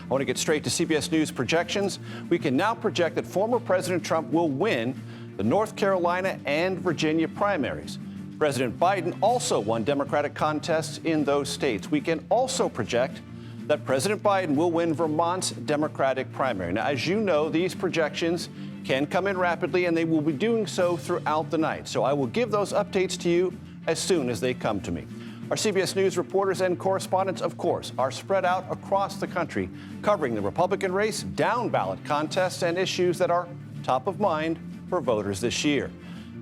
I want to get straight to CBS News projections. We can now project that former President Trump will win the North Carolina and Virginia primaries. President Biden also won Democratic contests in those states. We can also project that President Biden will win Vermont's Democratic primary. Now, as you know, these projections can come in rapidly, and they will be doing so throughout the night. So I will give those updates to you as soon as they come to me. Our CBS News reporters and correspondents, of course, are spread out across the country, covering the Republican race, down-ballot contests, and issues that are top of mind for voters this year.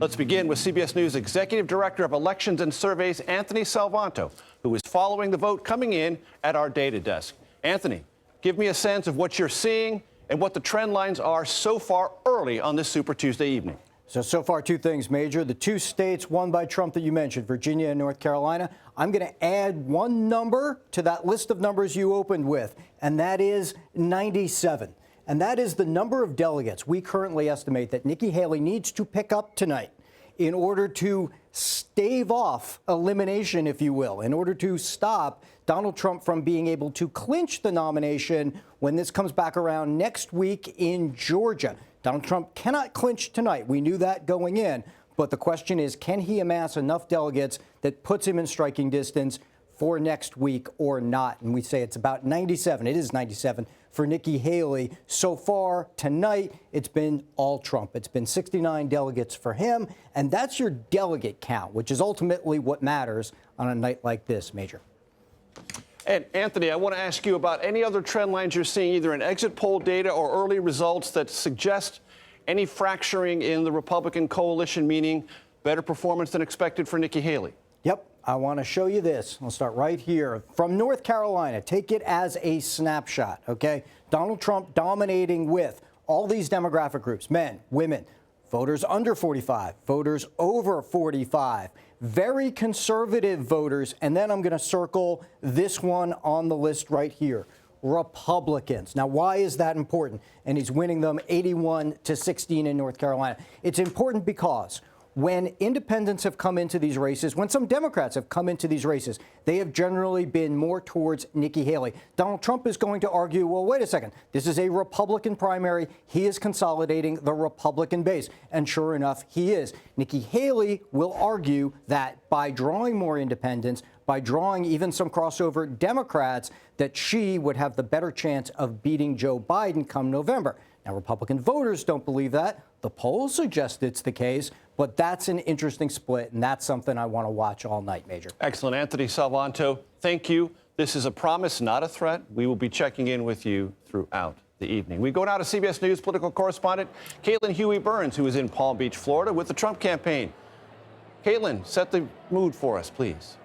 Let's begin with CBS News Executive Director of Elections and Surveys, Anthony Salvanto, who is following the vote coming in at our data desk. Anthony, give me a sense of what you're seeing and what the trend lines are so far early on this Super Tuesday evening. So far, two things, Major. The two states won by Trump that you mentioned, Virginia and North Carolina. I'm going to add one number to that list of numbers you opened with, and that is 97. And that is the number of delegates we currently estimate that Nikki Haley needs to pick up tonight in order to stave off elimination, if you will, in order to stop Donald Trump from being able to clinch the nomination when this comes back around next week in Georgia. Donald Trump cannot clinch tonight. We knew that going in. But the question is, can he amass enough delegates that puts him in striking distance for next week or not? And we say it's about 97. It is 97 for Nikki Haley. So far tonight, it's been all Trump. It's been 69 delegates for him. And that's your delegate count, which is ultimately what matters on a night like this, Major. And Anthony, I want to ask you about any other trend lines you're seeing, either in exit poll data or early results that suggest any fracturing in the Republican coalition, meaning better performance than expected for Nikki Haley. Yep. I want to show you this. I'll start right here. From North Carolina, take it as a snapshot, okay? Donald Trump dominating with all these demographic groups, men, women, voters under 45, voters over 45, very conservative voters, and then I'm going to circle this one on the list right here, Republicans. Now, why is that important? And he's winning them 81-16 in North Carolina. It's important because when independents have come into these races, when some Democrats have come into these races, they have generally been more towards Nikki Haley. Donald Trump is going to argue, well, wait a second, this is a Republican primary. He is consolidating the Republican base. And sure enough, he is. Nikki Haley will argue that by drawing more independents, by drawing even some crossover Democrats, that she would have the better chance of beating Joe Biden come November. Now, Republican voters don't believe that. The polls suggest it's the case, but that's an interesting split, and that's something I want to watch all night, Major. Excellent. Anthony Salvanto, thank you. This is a promise, not a threat. We will be checking in with you throughout the evening. We go now to CBS News political correspondent Caitlin Huey-Burns, who is in Palm Beach, Florida, with the Trump campaign. Caitlin, set the mood for us, please.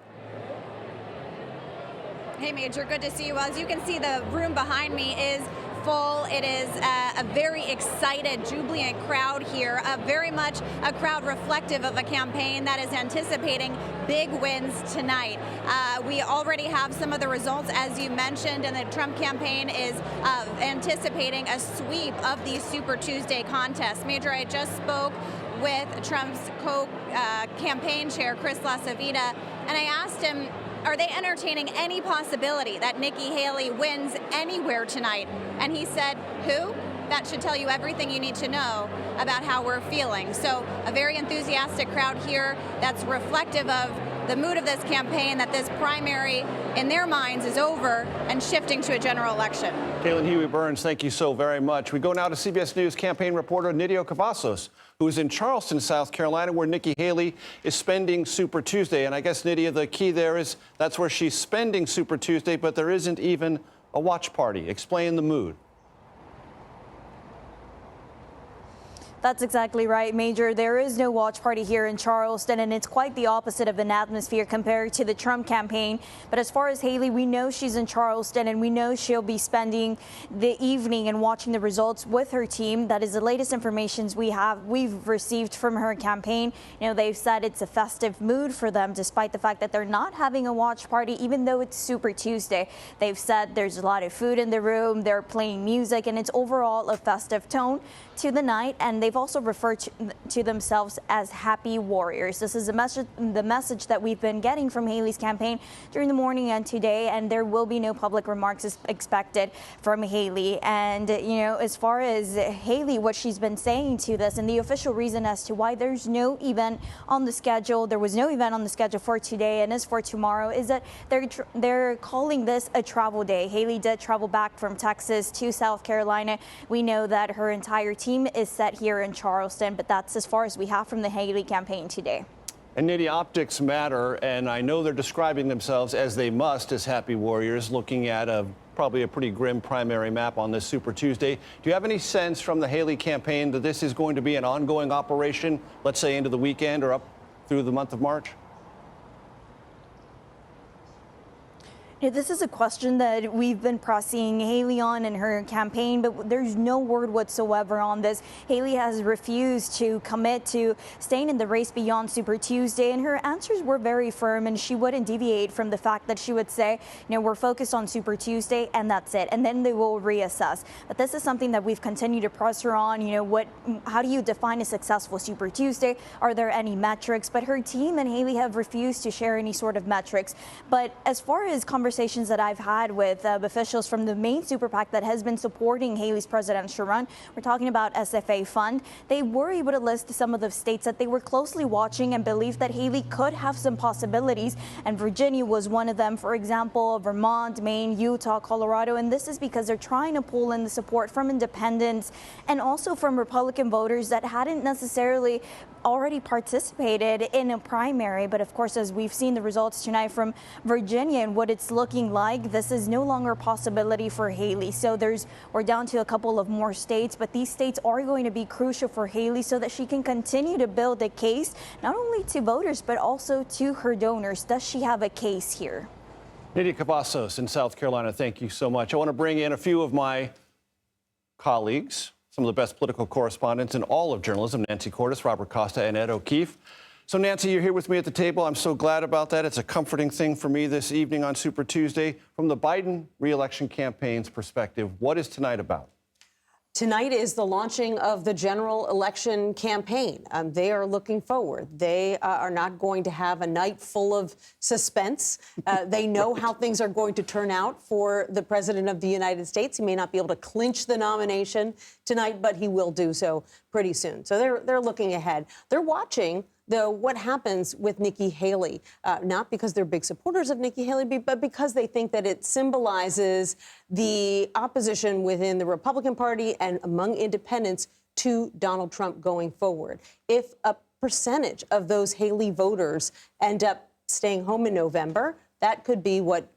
Hey, Major, good to see you. Well, as you can see, the room behind me is full. It is a very excited, jubilant crowd here, very much a crowd reflective of a campaign that is anticipating big wins tonight. We already have some of the results, as you mentioned, and the Trump campaign is anticipating a sweep of these Super Tuesday contests. Major, I just spoke with Trump's campaign chair, Chris LaCivita, and I asked him, are they entertaining any possibility that Nikki Haley wins anywhere tonight? And he said, who? That should tell you everything you need to know about how we're feeling. So a very enthusiastic crowd here that's reflective of the mood of this campaign, that this primary, in their minds, is over and shifting to a general election. Caitlin Huey-Burns, thank you so very much. We go now to CBS News campaign reporter Nidia Cavazos, who is in Charleston, South Carolina, where Nikki Haley is spending Super Tuesday. And I guess, Nidia, the key there is that's where she's spending Super Tuesday, but there isn't even a watch party. Explain the mood. That's exactly right, Major. There is no watch party here in Charleston, and it's quite the opposite of an atmosphere compared to the Trump campaign. But as far as Haley, we know she's in Charleston, and we know she'll be spending the evening and watching the results with her team. That is the latest information we've received from her campaign. You know, they've said it's a festive mood for them, despite the fact that they're not having a watch party, even though it's Super Tuesday. They've said there's a lot of food in the room, they're playing music, and it's overall a festive tone to the night. And they they've also referred to themselves as happy warriors. This is the message that we've been getting from Haley's campaign during the morning and today, and there will be no public remarks expected from Haley. And, as far as Haley, what she's been saying to this, and the official reason as to why there's no event on the schedule, there was no event on the schedule for today and is for tomorrow, is that they're calling this a travel day. Haley did travel back from Texas to South Carolina. We know that her entire team is set here in Charleston, but that's as far as we have from the Haley campaign today. And Nidia, optics matter, and I know they're describing themselves as they must as happy warriors, looking at probably a pretty grim primary map on this Super Tuesday. Do you have any sense from the Haley campaign that this is going to be an ongoing operation, let's say into the weekend or up through the month of March? This is a question that we've been pressing Haley on in her campaign, but there's no word whatsoever on this. Haley has refused to commit to staying in the race beyond Super Tuesday, and her answers were very firm, and she wouldn't deviate from the fact that she would say, we're focused on Super Tuesday, and that's it, and then they will reassess. But this is something that we've continued to press her on. How do you define a successful Super Tuesday? Are there any metrics? But her team and Haley have refused to share any sort of metrics. But as far as conversations that I've had with officials from the main super PAC that has been supporting Haley's presidential run, we're talking about SFA Fund, they were able to list some of the states that they were closely watching and believed that Haley could have some possibilities, and Virginia was one of them. For example, Vermont, Maine, Utah, Colorado, and this is because they're trying to pull in the support from independents and also from Republican voters that hadn't necessarily already participated in a primary. But of course, as we've seen the results tonight from Virginia and what it's looking like, this is no longer a possibility for Haley. So we're down to a couple of more states, but these states are going to be crucial for Haley so that she can continue to build a case, not only to voters, but also to her donors. Does she have a case here? Nidia Cavazos in South Carolina, thank you so much. I want to bring in a few of my colleagues, some of the best political correspondents in all of journalism, Nancy Cordes, Robert Costa, and Ed O'Keefe. So, Nancy, you're here with me at the table. I'm so glad about that. It's a comforting thing for me this evening on Super Tuesday. From the Biden re-election campaign's perspective, what is tonight about? Tonight is the launching of the general election campaign. They are looking forward. They are not going to have a night full of suspense. They know how things are going to turn out for the president of the United States. He may not be able to clinch the nomination tonight, but he will do so pretty soon. So they're looking ahead. They're watching, though, what happens with Nikki Haley, not because they're big supporters of Nikki Haley, but because they think that it symbolizes the opposition within the Republican Party and among independents to Donald Trump going forward. If a percentage of those Haley voters end up staying home in November, that could be what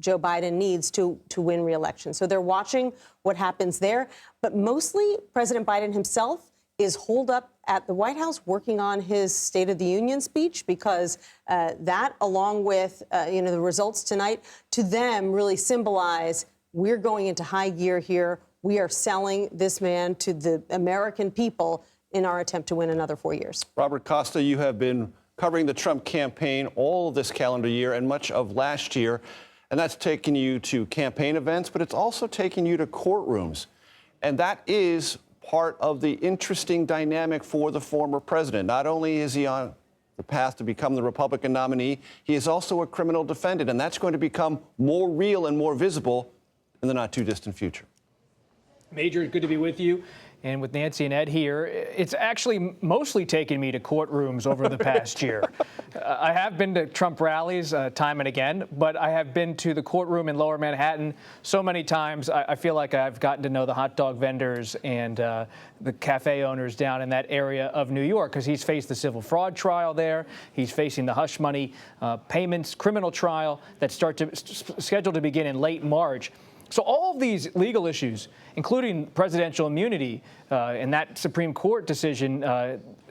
Joe Biden needs to win re-election. So they're watching what happens there. But mostly President Biden himself is holed up at the White House working on his State of the Union speech, because that, along with the results tonight, to them really symbolize we're going into high gear here. We are selling this man to the American people in our attempt to win another 4 years. Robert Costa, you have been covering the Trump campaign all of this calendar year and much of last year, and that's taken you to campaign events, but it's also taken you to courtrooms. And that is part of the interesting dynamic for the former president. Not only is he on the path to become the Republican nominee, he is also a criminal defendant, and that's going to become more real and more visible in the not too distant future. Major, good to be with you. And with Nancy and Ed here, it's actually mostly taken me to courtrooms over the past year. I have been to Trump rallies time and again, but I have been to the courtroom in Lower Manhattan so many times. I feel like I've gotten to know the hot dog vendors and the cafe owners down in that area of New York, because he's faced the civil fraud trial there. He's facing the hush money payments criminal trial that's scheduled to begin in late March. So all of these legal issues, including presidential immunity and that Supreme Court decision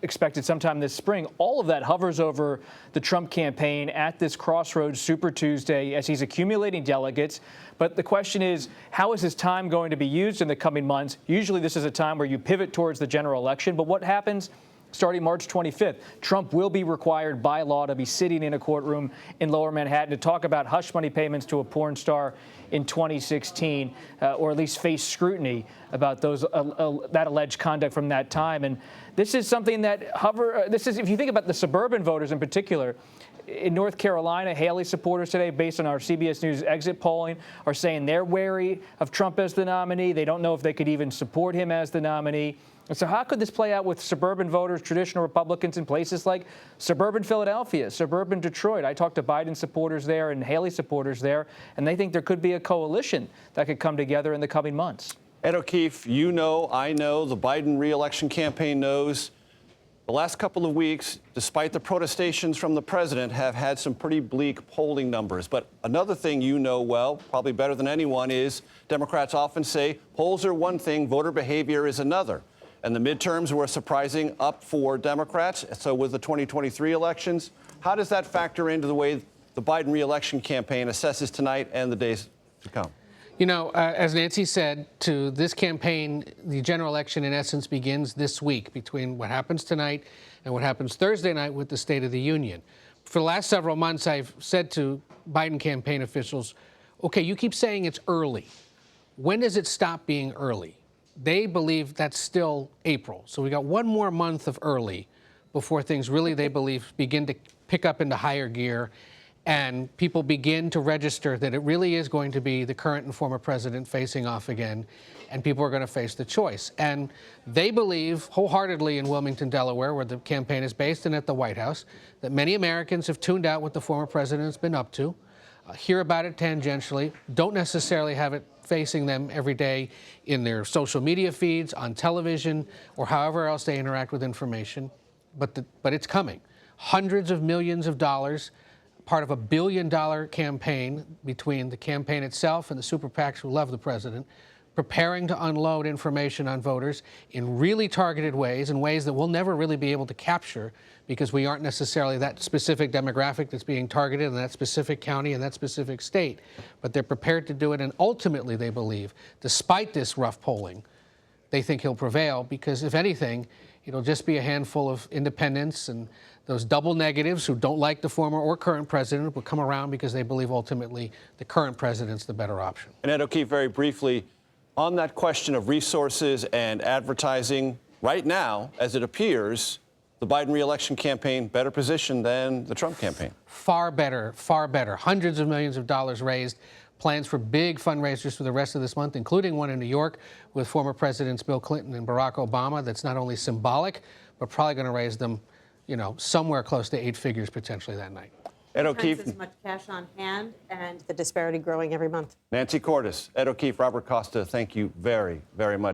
expected sometime this spring, all of that hovers over the Trump campaign at this crossroads Super Tuesday as he's accumulating delegates. But the question is, how is his time going to be used in the coming months? Usually this is a time where you pivot towards the general election. But what happens starting March 25th. Trump will be required by law to be sitting in a courtroom in Lower Manhattan to talk about hush money payments to a porn star in 2016, or at least face scrutiny about that alleged conduct from that time. And this is something that if you think about the suburban voters in particular, in North Carolina, Haley supporters today, based on our CBS News exit polling, are saying they're wary of Trump as the nominee. They don't know if they could even support him as the nominee. And so how could this play out with suburban voters, traditional Republicans in places like suburban Philadelphia, suburban Detroit? I talked to Biden supporters there and Haley supporters there, and they think there could be a coalition that could come together in the coming months. Ed O'Keefe, you know, I know, the Biden reelection campaign knows. The last couple of weeks, despite the protestations from the president, have had some pretty bleak polling numbers. But another thing you know well, probably better than anyone, is Democrats often say polls are one thing, voter behavior is another. And the midterms were a surprising up for Democrats. So with the 2023 elections, how does that factor into the way the Biden reelection campaign assesses tonight and the days to come? You know, as Nancy said, to this campaign, the general election, in essence, begins this week between what happens tonight and what happens Thursday night with the State of the Union. For the last several months, I've said to Biden campaign officials, okay, you keep saying it's early. When does it stop being early? They believe that's still April. So we got one more month of early before things really, they believe, begin to pick up into higher gear and people begin to register that it really is going to be the current and former president facing off again, and people are going to face the choice. And they believe wholeheartedly in Wilmington, Delaware, where the campaign is based, and at the White House, that many Americans have tuned out what the former president has been up to, hear about it tangentially, don't necessarily have it facing them every day in their social media feeds, on television, or however else they interact with information. But it's coming. Hundreds of millions of dollars, part of a $1 billion campaign between the campaign itself and the super PACs who love the president, preparing to unload information on voters in really targeted ways, in ways that we'll never really be able to capture because we aren't necessarily that specific demographic that's being targeted in that specific county and that specific state. But they're prepared to do it, and ultimately they believe, despite this rough polling, they think he'll prevail because, if anything, it'll just be a handful of independents and those double negatives who don't like the former or current president will come around because they believe ultimately the current president's the better option. And Ed O'Keefe, very briefly, on that question of resources and advertising, right now, as it appears, the Biden reelection campaign better positioned than the Trump campaign. Far better, far better. Hundreds of millions of dollars raised. Plans for big fundraisers for the rest of this month, including one in New York with former Presidents Bill Clinton and Barack Obama. That's not only symbolic, but probably going to raise them, you know, somewhere close to 8 figures potentially that night. Ed O'Keefe. As much cash on hand and the disparity growing every month. Nancy Cordes, Ed O'Keefe, Robert Costa, thank you very, very much.